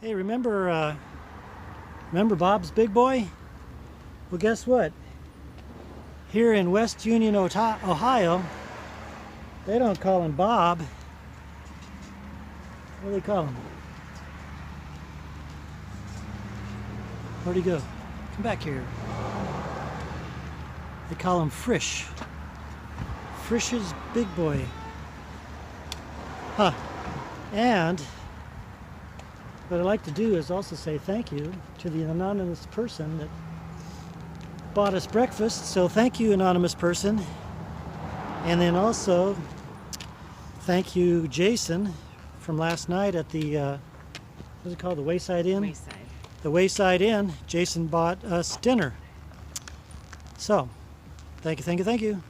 Hey, remember Bob's Big Boy? Well, guess what? Here in West Union, Ohio, they don't call him Bob. What do they call him? Where'd he go? Come back here. They call him Frisch. Frisch's Big Boy. Huh. And what I'd like to do is also say thank you to the anonymous person that bought us breakfast. So thank you, anonymous person. And then also thank you, Jason, from last night at the, what's it called, the Wayside Inn? Wayside. The Wayside Inn. Jason bought us dinner. So, thank you, thank you, thank you.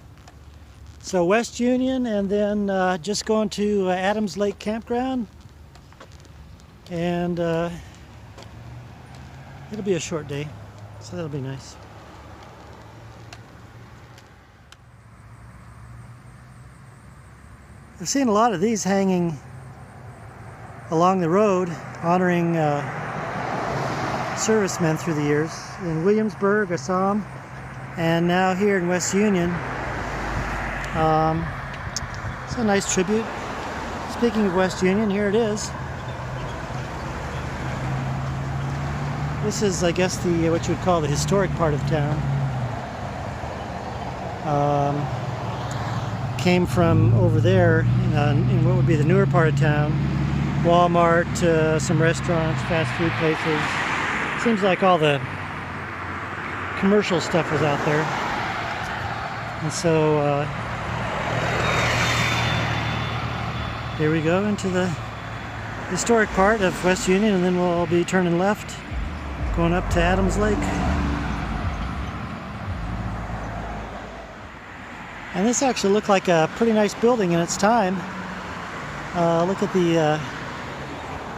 So West Union, and then just going to Adams Lake Campground. And it'll be a short day, so that'll be nice. I've seen a lot of these hanging along the road, honoring servicemen through the years. In Williamsburg, I saw them, and now here in West Union. It's a nice tribute. Speaking of West Union, here it is. This is, I guess, the what you would call the historic part of town. Came from over there in what would be the newer part of town. Walmart, some restaurants, fast food places. Seems like all the commercial stuff was out there. And so here we go into the historic part of West Union, and then we'll be turning left, going up to Adams Lake. And this actually looked like a pretty nice building in its time. Look at the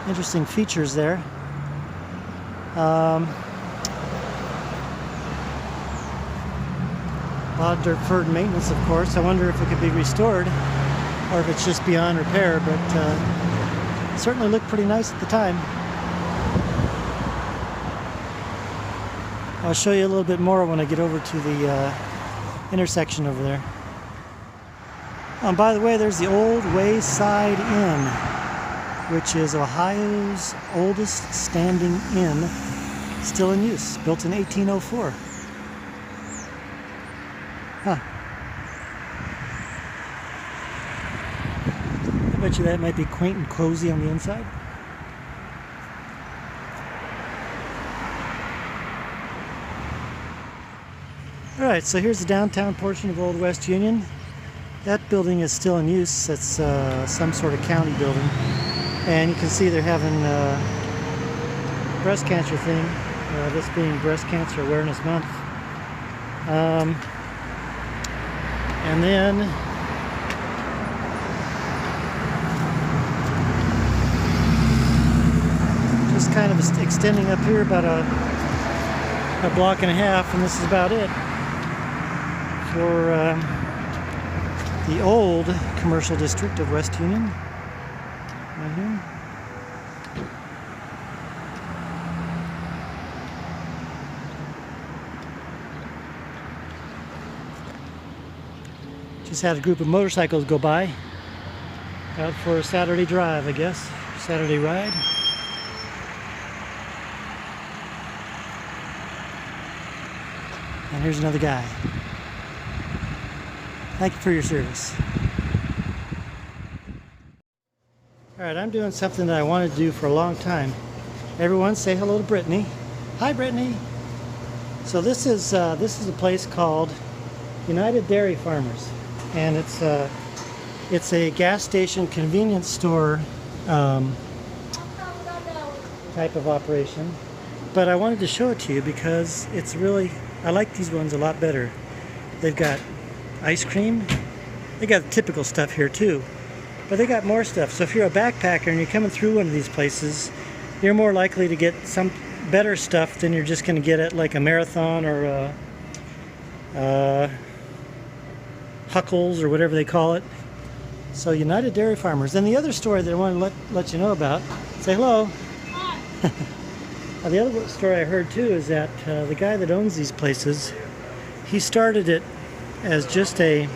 interesting features there. A lot of deferred maintenance, of course. I wonder if it could be restored or if it's just beyond repair, but it certainly looked pretty nice at the time. I'll show you a little bit more when I get over to the intersection over there. And by the way, there's the old Wayside Inn, which is Ohio's oldest standing inn, still in use, built in 1804. Huh. I bet you that might be quaint and cozy on the inside. Alright, so here's the downtown portion of Old West Union. That building is still in use. It's some sort of county building. And you can see they're having a breast cancer thing, this being Breast Cancer Awareness Month. And then just kind of extending up here about a block and a half, and this is about it for the old commercial district of West Union. Right here. Just had a group of motorcycles go by, out for a Saturday drive, I guess, Saturday ride. And here's another guy. Thank you for your service. Alright, I'm doing something that I wanted to do for a long time. Everyone say hello to Brittany. Hi, Brittany. So this is a place called United Dairy Farmers. And it's a gas station convenience store type of operation. But I wanted to show it to you because it's really, I like these ones a lot better. They've got ice cream. They got the typical stuff here too, but they got more stuff. So if you're a backpacker and you're coming through one of these places, you're more likely to get some better stuff than you're just going to get at like a Marathon or Huckles or whatever they call it. So United Dairy Farmers. And the other story that I want to let you know about, say hello. The other story I heard too is that the guy that owns these places, he started it as just a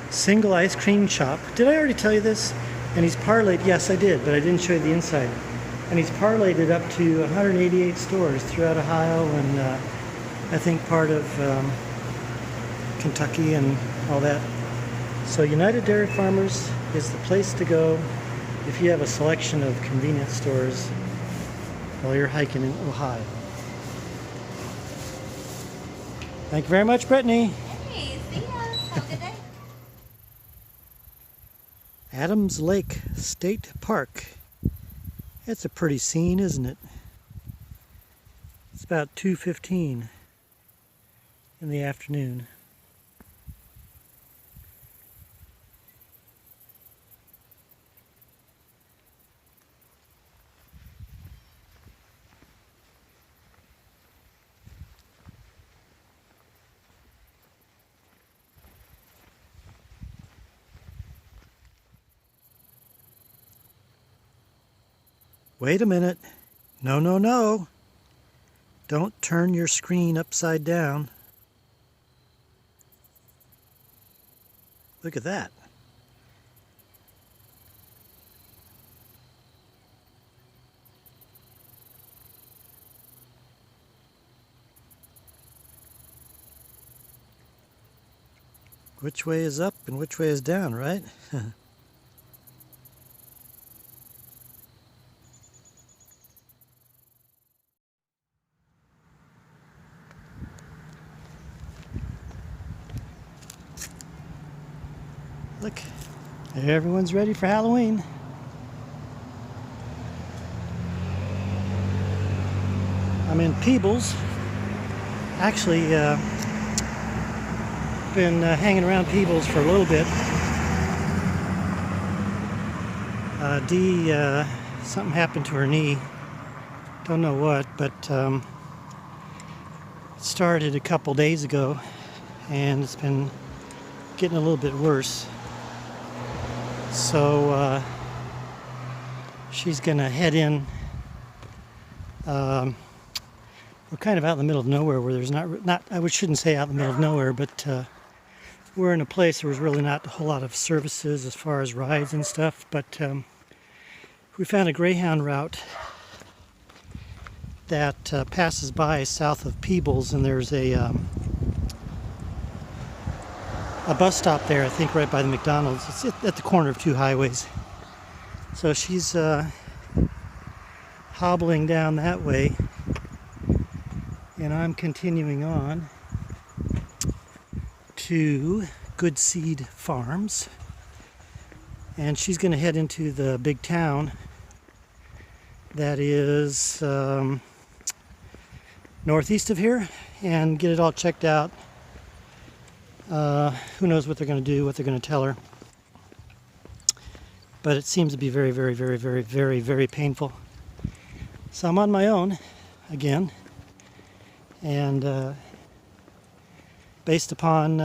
single ice cream shop. Did I already tell you this? And he's parlayed, yes I did, but I didn't show you the inside. And he's parlayed it up to 188 stores throughout Ohio and I think part of Kentucky and all that. So United Dairy Farmers is the place to go if you have a selection of convenience stores while you're hiking in Ohio. Thank you very much, Brittany. Hey, see ya. Have a good day. Adams Lake State Park. It's a pretty scene, isn't it? It's about 2:15 in the afternoon. Wait a minute. No, no, no. Don't turn your screen upside down. Look at that. Which way is up and which way is down, right? Look, everyone's ready for Halloween. I'm in Peebles. Actually, been hanging around Peebles for a little bit. Dee, something happened to her knee. Don't know what, but it started a couple days ago, and it's been getting a little bit worse. So she's gonna head in. We're kind of out in the middle of nowhere where there's not I shouldn't say out in the middle of nowhere, but we're in a place where there's really not a whole lot of services as far as rides and stuff. But we found a Greyhound route that passes by south of Peebles, and there's a bus stop there, I think right by the McDonald's. It's at the corner of two highways. So she's hobbling down that way, and I'm continuing on to Good Seed Farms, and she's going to head into the big town that is northeast of here and get it all checked out. Who knows what they're going to do, what they're going to tell her. But it seems to be very, very, very, very, very, very painful. So I'm on my own again. And based upon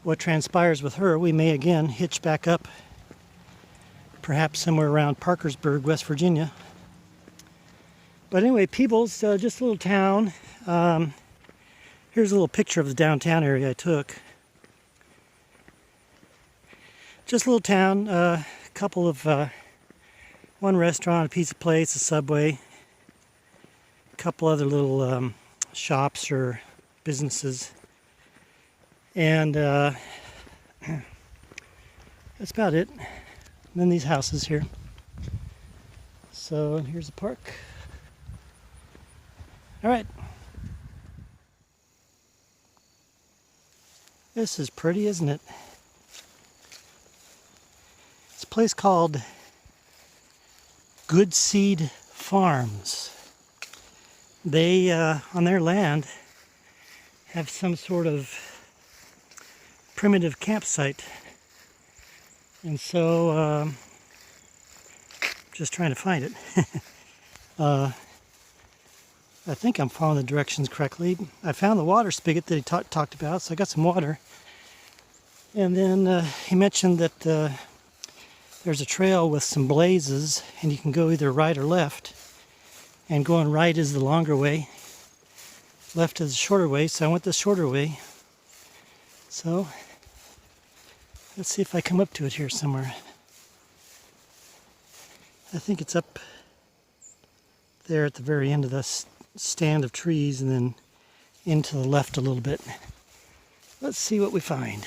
what transpires with her, we may again hitch back up, perhaps somewhere around Parkersburg, West Virginia. But anyway, Peebles, just a little town. Here's a little picture of the downtown area I took. Just a little town, a couple of, one restaurant, a pizza place, a Subway, a couple other little shops or businesses. And that's about it. And then these houses here. So here's the park. All right. This is pretty, isn't it? It's a place called Good Seed Farms. They, on their land, have some sort of primitive campsite. And so, just trying to find it. I think I'm following the directions correctly. I found the water spigot that he talked about, so I got some water. And then he mentioned that there's a trail with some blazes, and you can go either right or left. And going right is the longer way, left is the shorter way, so I went the shorter way. So let's see if I come up to it here somewhere. I think it's up there at the very end of the stand of trees and then into the left a little bit. Let's see what we find.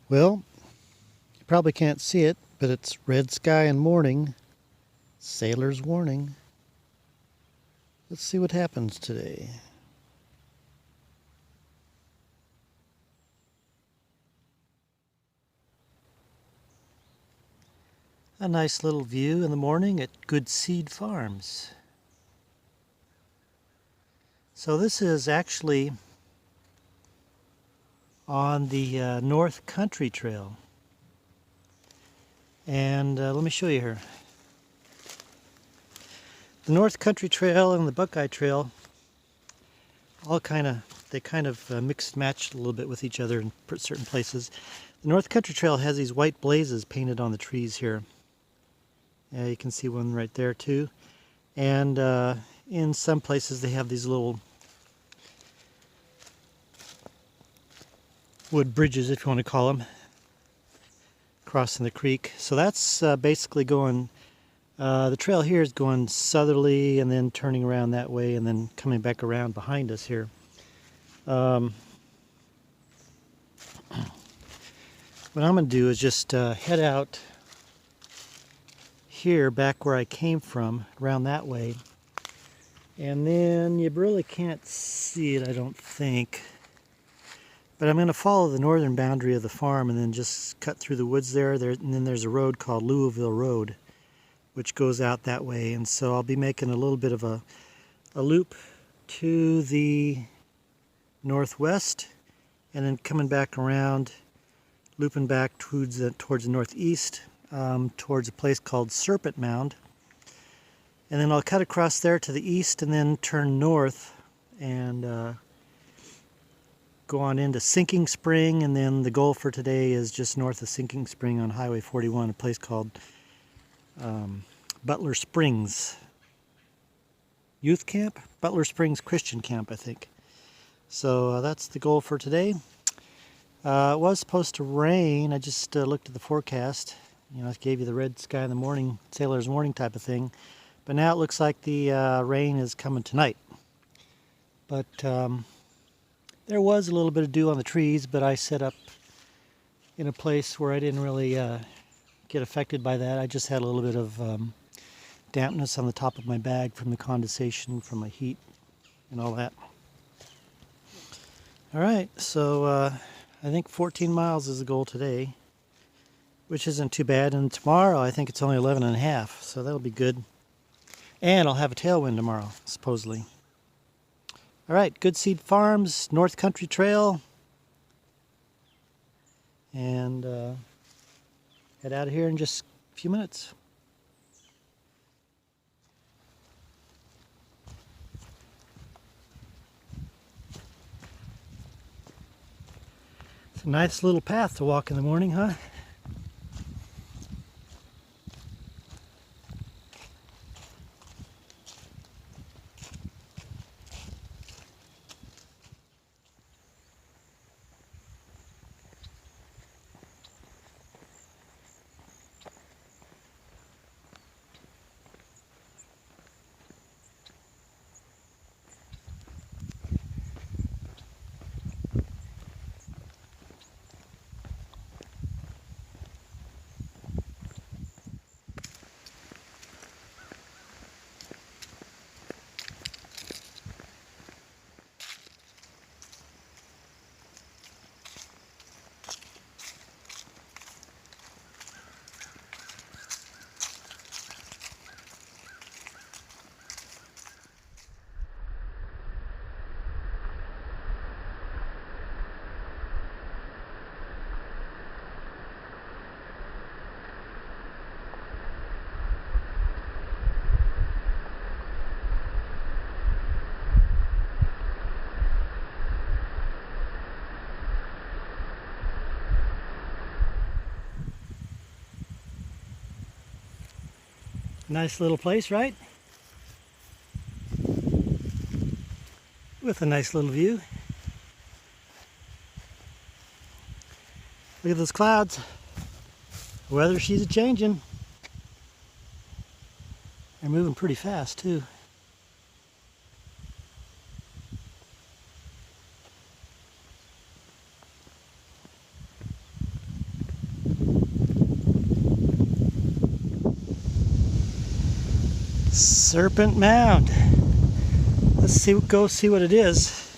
Well, you probably can't see it, but it's red sky and morning. Sailor's warning. Let's see what happens today. A nice little view in the morning at Good Seed Farms. So this is actually on the North Country Trail. And let me show you here. The North Country Trail and the Buckeye Trail all kind of mixed and matched a little bit with each other in certain places. The North Country Trail has these white blazes painted on the trees here. Yeah, you can see one right there too. And in some places they have these little wood bridges, if you want to call them, crossing the creek. So that's basically going, the trail here is going southerly and then turning around that way and then coming back around behind us here. What I'm going to do is just head out here back where I came from, around that way. And then you really can't see it, I don't think. But I'm going to follow the northern boundary of the farm and then just cut through the woods there. And then there's a road called Louisville Road, which goes out that way. And so I'll be making a little bit of a loop to the northwest and then coming back around, looping back towards the northeast, towards a place called Serpent Mound. And then I'll cut across there to the east and then turn north and go on into Sinking Spring, and then the goal for today is just north of Sinking Spring on Highway 41, a place called Butler Springs Youth Camp? Butler Springs Christian Camp, I think. So that's the goal for today. It was supposed to rain. I just looked at the forecast. You know, I gave you the red sky in the morning, sailor's warning type of thing. But now it looks like the rain is coming tonight. But there was a little bit of dew on the trees, but I set up in a place where I didn't really get affected by that. I just had a little bit of dampness on the top of my bag from the condensation from my heat and all that. All right, so I think 14 miles is the goal today, which isn't too bad. And tomorrow I think it's only 11 and a half, so that'll be good. And I'll have a tailwind tomorrow, supposedly. All right, Good Seed Farms, North Country Trail. And head out of here in just a few minutes. It's a nice little path to walk in the morning, huh? Nice little place, right? With a nice little view. Look at those clouds. The weather, she's a-changing. They're moving pretty fast, too. Serpent Mound. Go see what it is.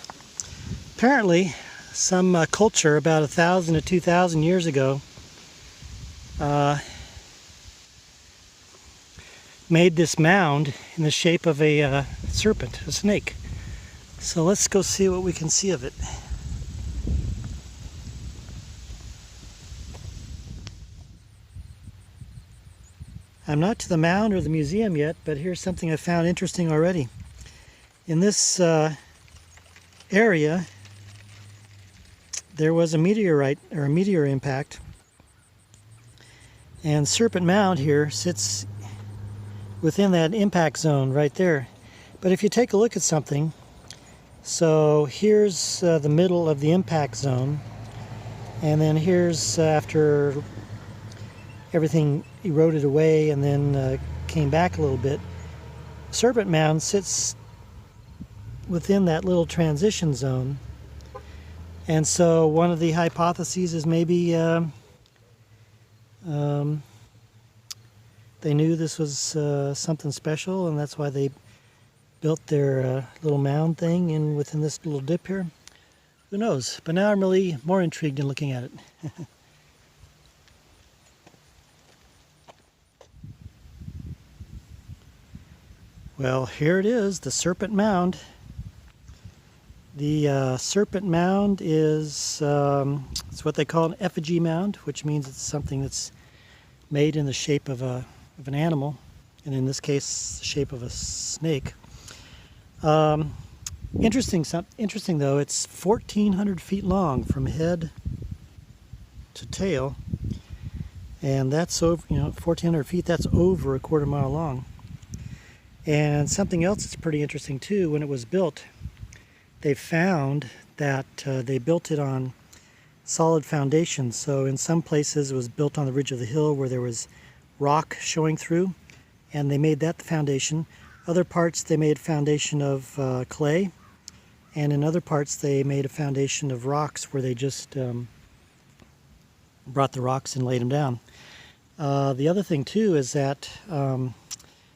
Apparently, some culture about 1,000 to 2,000 years ago made this mound in the shape of a serpent, a snake. So let's go see what we can see of it. I'm not to the mound or the museum yet, but here's something I found interesting already. In this area, there was a meteorite or a meteor impact, and Serpent Mound here sits within that impact zone right there. But if you take a look at something, so here's the middle of the impact zone, and then here's after everything eroded away and then came back a little bit. Serpent Mound sits within that little transition zone, and so one of the hypotheses is maybe they knew this was something special, and that's why they built their little mound thing in within this little dip here. Who knows? But now I'm really more intrigued in looking at it. Well, here it is, the Serpent Mound. The Serpent Mound is it's what they call an effigy mound, which means it's something that's made in the shape of an animal, and in this case, the shape of a snake. Interesting though, it's 1,400 feet long from head to tail, and that's over, 1,400 feet. That's over a quarter mile long. And something else that's pretty interesting too, when it was built, they found that they built it on solid foundations. So in some places it was built on the ridge of the hill where there was rock showing through, and they made that the foundation. Other parts they made a foundation of clay, and in other parts they made a foundation of rocks where they just brought the rocks and laid them down. The other thing too is that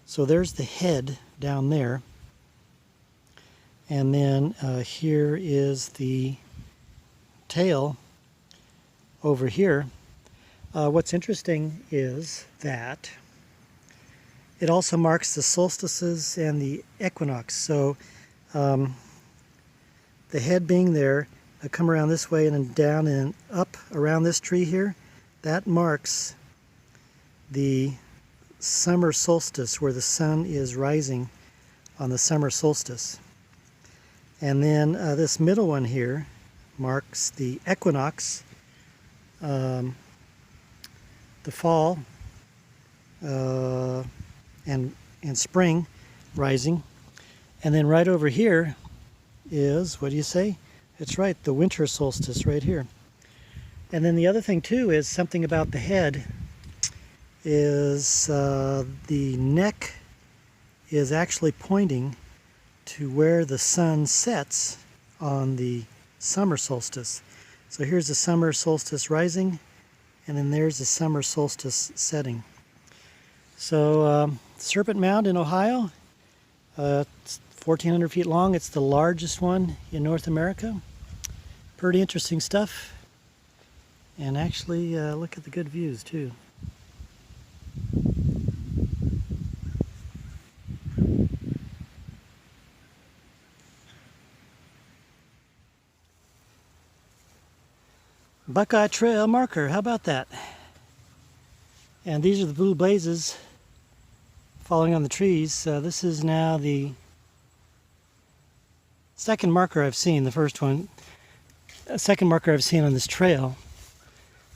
so there's the head down there, and then here is the tail over here. What's interesting is that it also marks the solstices and the equinox. So the head being there, I come around this way and then down and up around this tree here, that marks the summer solstice, where the sun is rising on the summer solstice. And then this middle one here marks the equinox, the fall and spring rising. And then right over here is, what do you say? It's right, the winter solstice right here. And then the other thing too is something about the head is the neck is actually pointing to where the sun sets on the summer solstice. So here's the summer solstice rising, and then there's the summer solstice setting. So Serpent Mound in Ohio, it's 1,400 feet long. It's the largest one in North America. Pretty interesting stuff. And actually look at the good views too. Buckeye Trail marker, how about that? And these are the blue blazes falling on the trees. This is now the second marker I've seen. The first one, second marker I've seen on this trail.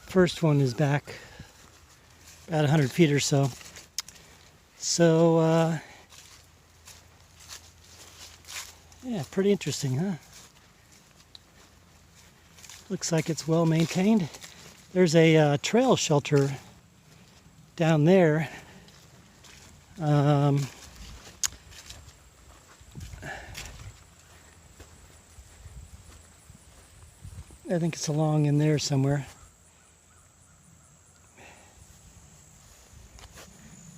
First one is back about 100 feet or so. So, yeah, pretty interesting, huh? Looks like it's well maintained. There's a trail shelter down there. I think it's along in there somewhere.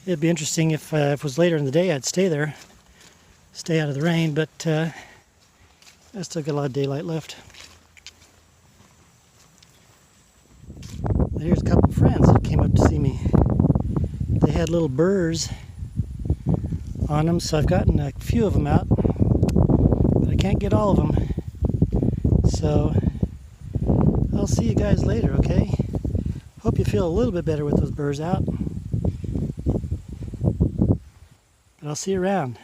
It'd be interesting if it was later in the day, I'd stay there, stay out of the rain, but I still got a lot of daylight left. Here's a couple friends that came up to see me. They had little burrs on them, so I've gotten a few of them out, but I can't get all of them. So I'll see you guys later, okay? Hope you feel a little bit better with those burrs out. But I'll see you around.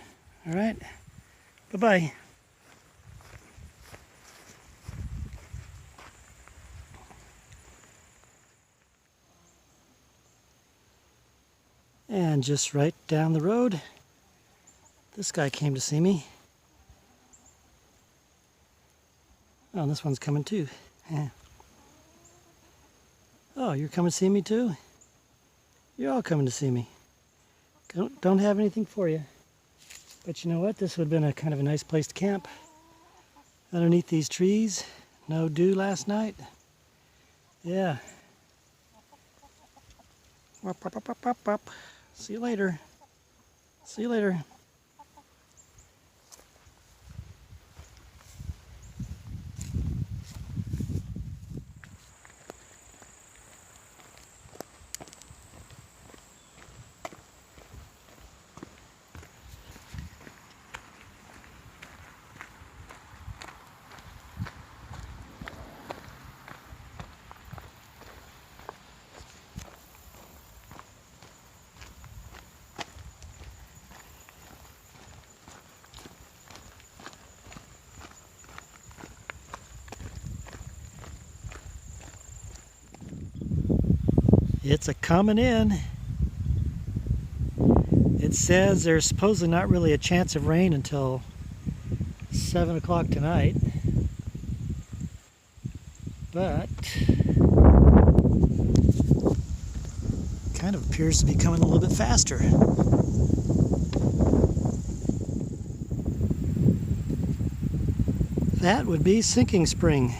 All right? Bye-bye. And just right down the road, this guy came to see me. Oh, and this one's coming too. Yeah. Oh, you're coming to see me too? You're all coming to see me. Don't have anything for you. But you know what? This would have been a kind of a nice place to camp. Underneath these trees. No dew last night. Yeah. Wop, wop, wop, wop, wop, wop. See you later. See you later. It's a coming in. It says there's supposedly not really a chance of rain until 7 o'clock tonight. But kind of appears to be coming a little bit faster. That would be Sinking Spring.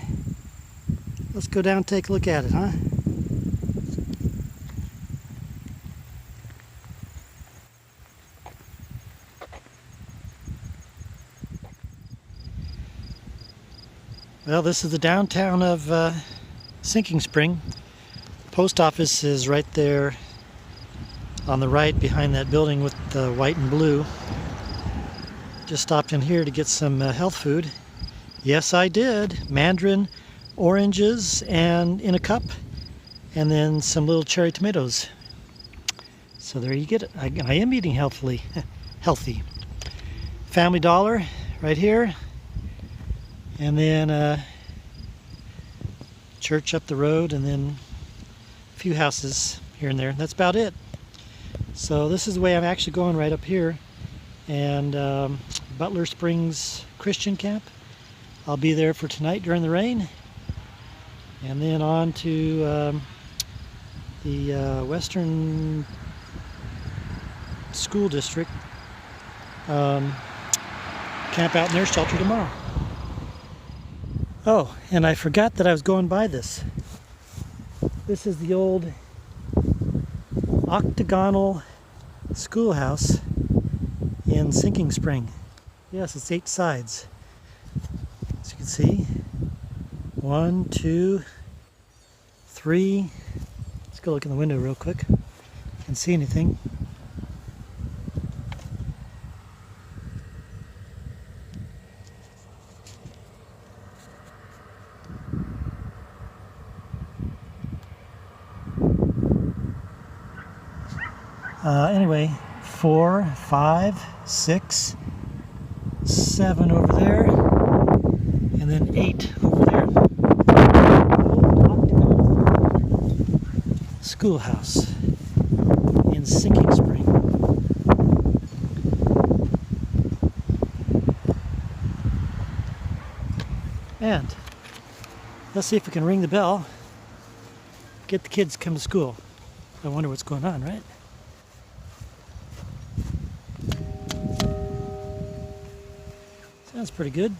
Let's go down and take a look at it, huh? Well, this is the downtown of Sinking Spring. Post office is right there on the right behind that building with the white and blue. Just stopped in here to get some health food. Yes, I did. Mandarin oranges and in a cup, and then some little cherry tomatoes. So there you get it. I am eating healthily. Healthy. Family Dollar right here. And then church up the road, and then a few houses here and there. That's about it. So this is the way I'm actually going, right up here. And Butler Springs Christian Camp. I'll be there for tonight during the rain. And then on to the Western School District. Camp out in their shelter tomorrow. Oh, and I forgot that I was going by this. This is the old octagonal schoolhouse in Sinking Spring. Yes, it's 8 sides. As you can see, 1, 2, 3. Let's go look in the window real quick. Can see anything. Anyway, 4, 5, 6, 7 over there, and then 8 over there. Schoolhouse in Sinking Spring. And let's see if we can ring the bell, get the kids to come to school. I wonder what's going on, right? Sounds pretty good.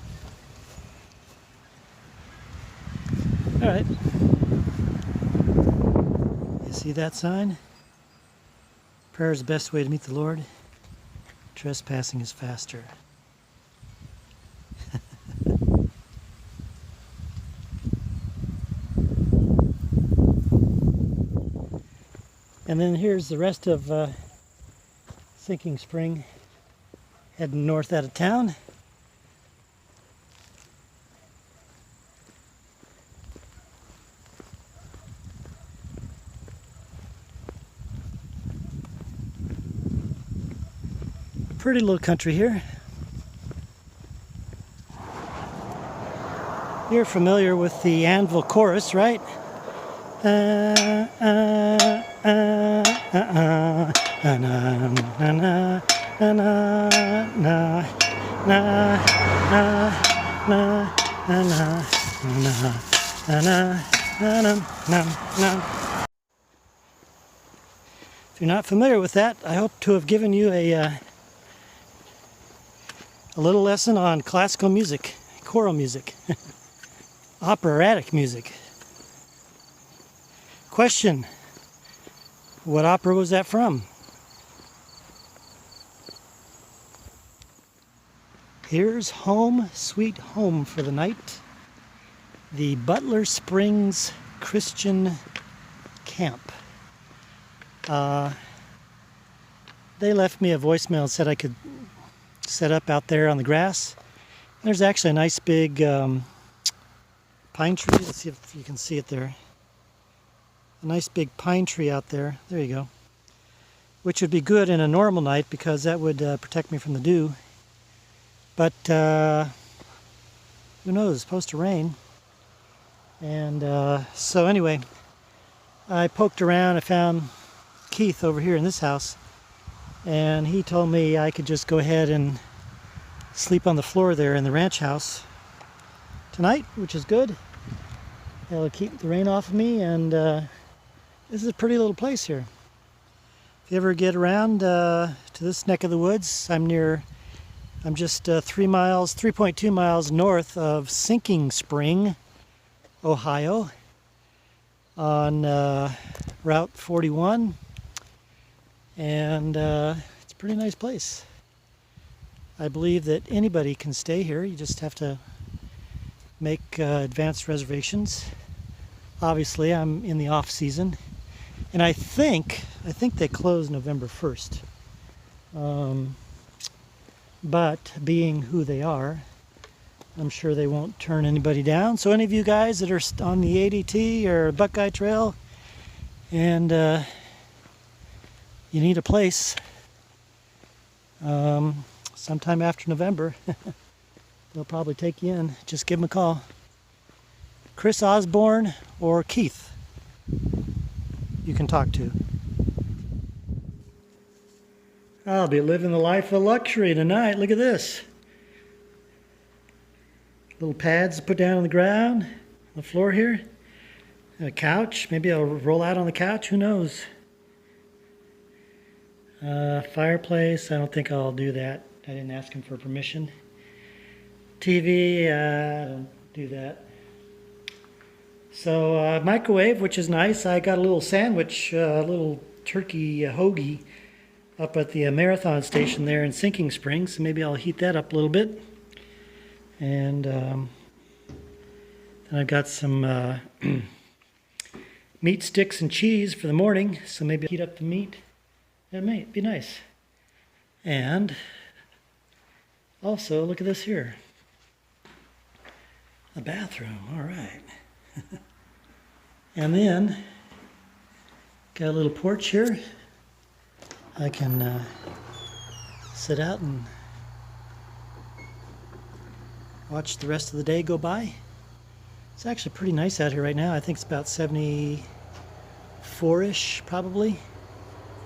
All right. You see that sign? Prayer is the best way to meet the Lord. Trespassing is faster. And then here's the rest of Sinking Spring, heading north out of town. Pretty little country here. You're familiar with the Anvil chorus, right? If you're not familiar with that, I hope to have given you a little lesson on classical music, choral music, operatic music. Question: what opera was that from? Here's Home Sweet Home for the night. The Butler Springs Christian Camp. They left me a voicemail and said I could set up out there on the grass. There's actually a nice big pine tree. Let's see if you can see it there. A nice big pine tree out there. There you go. Which would be good in a normal night because that would protect me from the dew. But who knows? It's supposed to rain. And so anyway, I poked around. I found Keith over here in this house. And he told me I could just go ahead and sleep on the floor there in the ranch house tonight, which is good. It'll keep the rain off of me, and this is a pretty little place here. If you ever get around to this neck of the woods, I'm just 3.2 miles north of Sinking Spring, Ohio, on Route 41. And it's a pretty nice place. I believe that anybody can stay here. You just have to make advanced reservations. Obviously, I'm in the off season, and I think they close November 1st. But being who they are, I'm sure they won't turn anybody down. So any of you guys that are on the ADT or Buckeye Trail and you need a place sometime after November, they'll probably take you in. Just give them a call. Chris Osborne or Keith you can talk to. I'll be living the life of luxury tonight. Look at this. Little pads to put down on the ground, on the floor here. A couch. Maybe I'll roll out on the couch. Who knows? Fireplace. I don't think I'll do that. I didn't ask him for permission. TV. I don't do that. So microwave, which is nice. I got a little sandwich, a little turkey hoagie up at the marathon station there in Sinking Spring. So maybe I'll heat that up a little bit. And then I've got some meat sticks and cheese for the morning. So maybe I'll heat up the meat. That might be nice. And also, look at this here. A bathroom. All right. And then got a little porch here. I can sit out and watch the rest of the day go by. It's actually pretty nice out here right now. I think it's about 74-ish probably.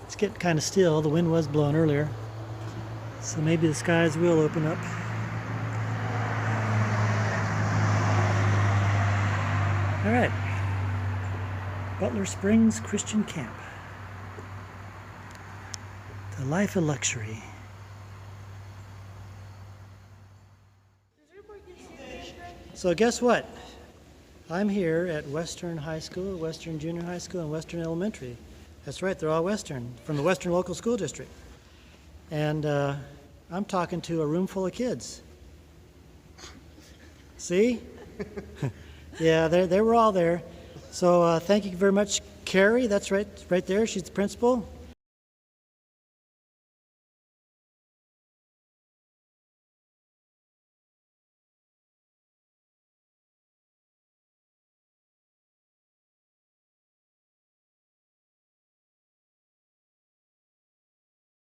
It's getting kind of still. The wind was blowing earlier. So maybe the skies will open up. All right. Butler Springs Christian Camp. The life of luxury. So guess what? I'm here at Western High School, Western Junior High School, and Western Elementary. That's right, they're all Western, from the Western Local School District. And I'm talking to a room full of kids. See? Yeah, they were all there. So thank you very much, Carrie. That's right there. She's the principal.